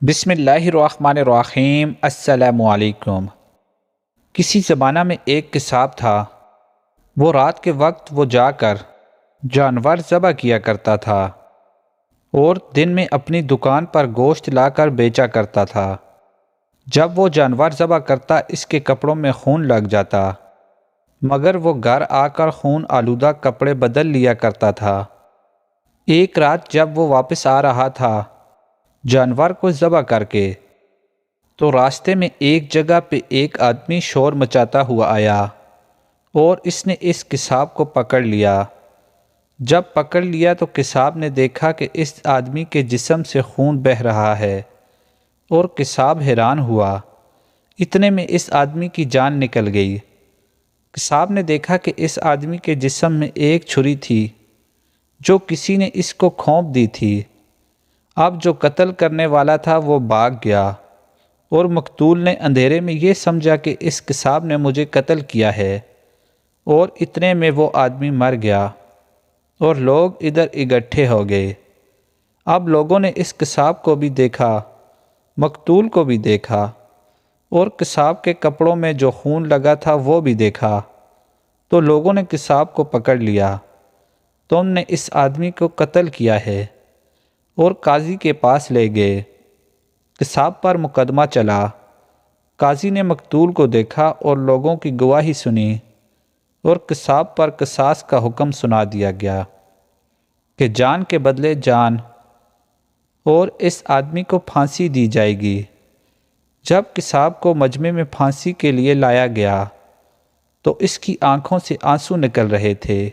بسم اللہ الرحمن الرحیم۔ السلام علیکم۔ کسی زمانہ میں ایک قصاب تھا۔ وہ رات کے وقت جا کر جانور ذبح کیا کرتا تھا اور دن میں اپنی دکان پر گوشت لا کر بیچا کرتا تھا۔ جب وہ جانور ذبح کرتا اس کے کپڑوں میں خون لگ جاتا، مگر وہ گھر آ کر خون آلودہ کپڑے بدل لیا کرتا تھا۔ ایک رات جب وہ واپس آ رہا تھا جانور کو ذبح کر کے، تو راستے میں ایک جگہ پہ ایک آدمی شور مچاتا ہوا آیا اور اس نے اس قصاب کو پکڑ لیا۔ جب پکڑ لیا تو قصاب نے دیکھا کہ اس آدمی کے جسم سے خون بہہ رہا ہے اور قصاب حیران ہوا۔ اتنے میں اس آدمی کی جان نکل گئی۔ قصاب نے دیکھا کہ اس آدمی کے جسم میں ایک چھری تھی جو کسی نے اس کو کھونپ دی تھی۔ اب جو قتل کرنے والا تھا وہ بھاگ گیا اور مقتول نے اندھیرے میں یہ سمجھا کہ اس قصاب نے مجھے قتل کیا ہے، اور اتنے میں وہ آدمی مر گیا اور لوگ ادھر اکٹھے ہو گئے۔ اب لوگوں نے اس قصاب کو بھی دیکھا، مقتول کو بھی دیکھا، اور قصاب کے کپڑوں میں جو خون لگا تھا وہ بھی دیکھا، تو لوگوں نے قصاب کو پکڑ لیا۔ تم نے اس آدمی کو قتل کیا ہے، اور قاضی کے پاس لے گئے۔ قصاب پر مقدمہ چلا۔ قاضی نے مقتول کو دیکھا اور لوگوں کی گواہی سنی، اور قصاب پر قصاص کا حکم سنا دیا گیا کہ جان کے بدلے جان، اور اس آدمی کو پھانسی دی جائے گی۔ جب قصاب کو مجمع میں پھانسی کے لیے لایا گیا تو اس کی آنکھوں سے آنسو نکل رہے تھے،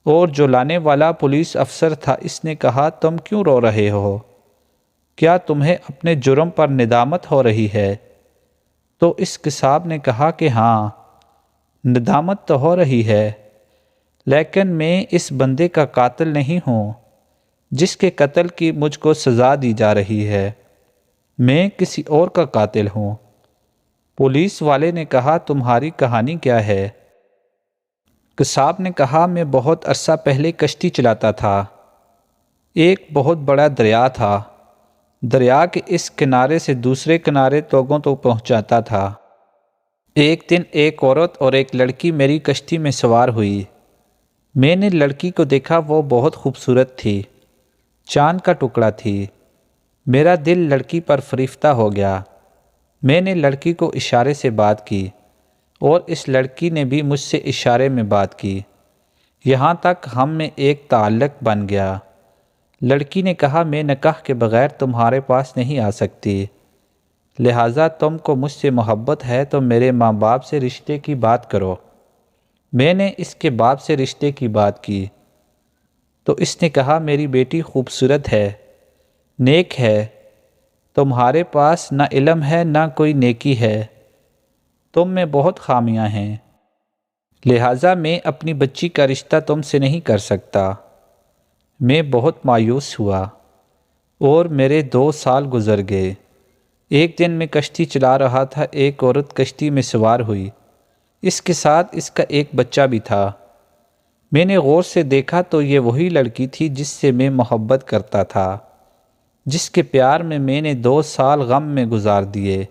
اور جو لانے والا پولیس افسر تھا اس نے کہا، تم کیوں رو رہے ہو؟ کیا تمہیں اپنے جرم پر ندامت ہو رہی ہے؟ تو اس قصاب نے کہا کہ ہاں، ندامت تو ہو رہی ہے، لیکن میں اس بندے کا قاتل نہیں ہوں جس کے قتل کی مجھ کو سزا دی جا رہی ہے، میں کسی اور کا قاتل ہوں۔ پولیس والے نے کہا، تمہاری کہانی کیا ہے؟ قصاب نے کہا، میں بہت عرصہ پہلے کشتی چلاتا تھا۔ ایک بہت بڑا دریا تھا۔ دریا کے اس کنارے سے دوسرے کنارے لوگوں تو پہنچاتا تھا۔ ایک دن ایک عورت اور ایک لڑکی میری کشتی میں سوار ہوئی۔ میں نے لڑکی کو دیکھا، وہ بہت خوبصورت تھی، چاند کا ٹکڑا تھی۔ میرا دل لڑکی پر فریفتہ ہو گیا۔ میں نے لڑکی کو اشارے سے بات کی اور اس لڑکی نے بھی مجھ سے اشارے میں بات کی، یہاں تک ہم میں ایک تعلق بن گیا۔ لڑکی نے کہا، میں نکاح کے بغیر تمہارے پاس نہیں آ سکتی، لہٰذا تم کو مجھ سے محبت ہے تو میرے ماں باپ سے رشتے کی بات کرو۔ میں نے اس کے باپ سے رشتے کی بات کی تو اس نے کہا، میری بیٹی خوبصورت ہے، نیک ہے، تمہارے پاس نہ علم ہے نہ کوئی نیکی ہے، تم میں بہت خامیاں ہیں، لہٰذا میں اپنی بچی کا رشتہ تم سے نہیں کر سکتا۔ میں بہت مایوس ہوا اور میرے 2 سال گزر گئے۔ ایک دن میں کشتی چلا رہا تھا، ایک عورت کشتی میں سوار ہوئی، اس کے ساتھ اس کا ایک بچہ بھی تھا۔ میں نے غور سے دیکھا تو یہ وہی لڑکی تھی جس سے میں محبت کرتا تھا، جس کے پیار میں نے 2 سال غم میں گزار دیے۔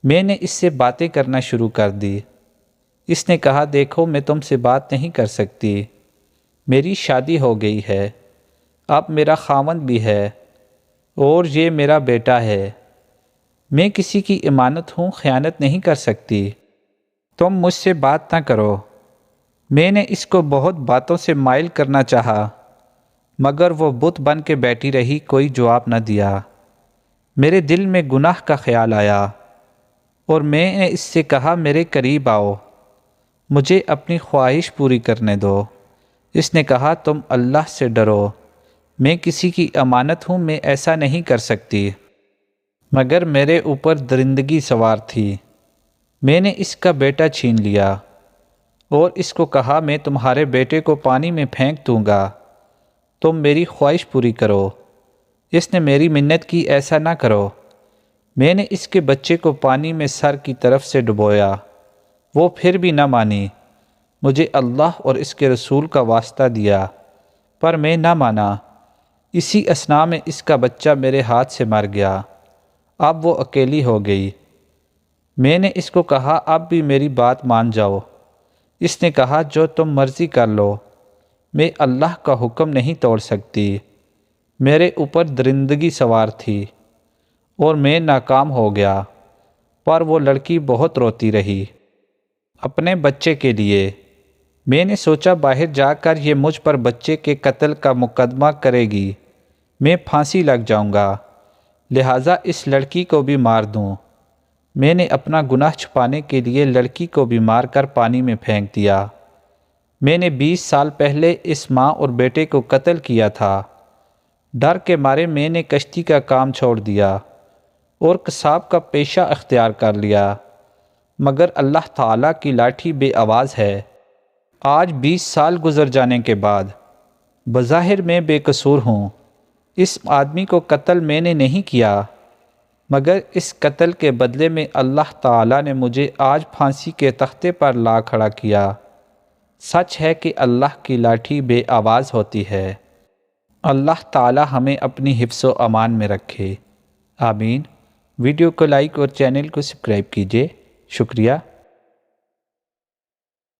میں نے اس سے باتیں کرنا شروع کر دی۔ اس نے کہا، دیکھو میں تم سے بات نہیں کر سکتی، میری شادی ہو گئی ہے، اب میرا خاوند بھی ہے اور یہ میرا بیٹا ہے، میں کسی کی امانت ہوں، خیانت نہیں کر سکتی، تم مجھ سے بات نہ کرو۔ میں نے اس کو بہت باتوں سے مائل کرنا چاہا، مگر وہ بت بن کے بیٹھی رہی، کوئی جواب نہ دیا۔ میرے دل میں گناہ کا خیال آیا اور میں نے اس سے کہا، میرے قریب آؤ، مجھے اپنی خواہش پوری کرنے دو۔ اس نے کہا، تم اللہ سے ڈرو، میں کسی کی امانت ہوں، میں ایسا نہیں کر سکتی، مگر میرے اوپر درندگی سوار تھی۔ میں نے اس کا بیٹا چھین لیا اور اس کو کہا، میں تمہارے بیٹے کو پانی میں پھینک دوں گا، تم میری خواہش پوری کرو۔ اس نے میری منت کی، ایسا نہ کرو۔ میں نے اس کے بچے کو پانی میں سر کی طرف سے ڈبویا، وہ پھر بھی نہ مانی۔ مجھے اللہ اور اس کے رسول کا واسطہ دیا، پر میں نہ مانا۔ اسی اثناء میں اس کا بچہ میرے ہاتھ سے مر گیا۔ اب وہ اکیلی ہو گئی۔ میں نے اس کو کہا اب بھی میری بات مان جاؤ۔ اس نے کہا جو تم مرضی کر لو، میں اللہ کا حکم نہیں توڑ سکتی۔ میرے اوپر درندگی سوار تھی اور میں ناکام ہو گیا، پر وہ لڑکی بہت روتی رہی اپنے بچے کے لیے۔ میں نے سوچا باہر جا کر یہ مجھ پر بچے کے قتل کا مقدمہ کرے گی، میں پھانسی لگ جاؤں گا، لہٰذا اس لڑکی کو بھی مار دوں۔ میں نے اپنا گناہ چھپانے کے لیے لڑکی کو بھی مار کر پانی میں پھینک دیا۔ میں نے 20 سال پہلے اس ماں اور بیٹے کو قتل کیا تھا۔ ڈر کے مارے میں نے کشتی کا کام چھوڑ دیا اور قصاب کا پیشہ اختیار کر لیا، مگر اللہ تعالیٰ کی لاٹھی بے آواز ہے۔ آج 20 سال گزر جانے کے بعد بظاہر میں بے قصور ہوں۔ اس آدمی کو قتل میں نے نہیں کیا، مگر اس قتل کے بدلے میں اللہ تعالیٰ نے مجھے آج پھانسی کے تختے پر لا کھڑا کیا۔ سچ ہے کہ اللہ کی لاٹھی بے آواز ہوتی ہے۔ اللہ تعالیٰ ہمیں اپنی حفظ و امان میں رکھے، آمین۔ ویڈیو کو لائک اور چینل کو سبسکرائب کیجیے، شکریہ۔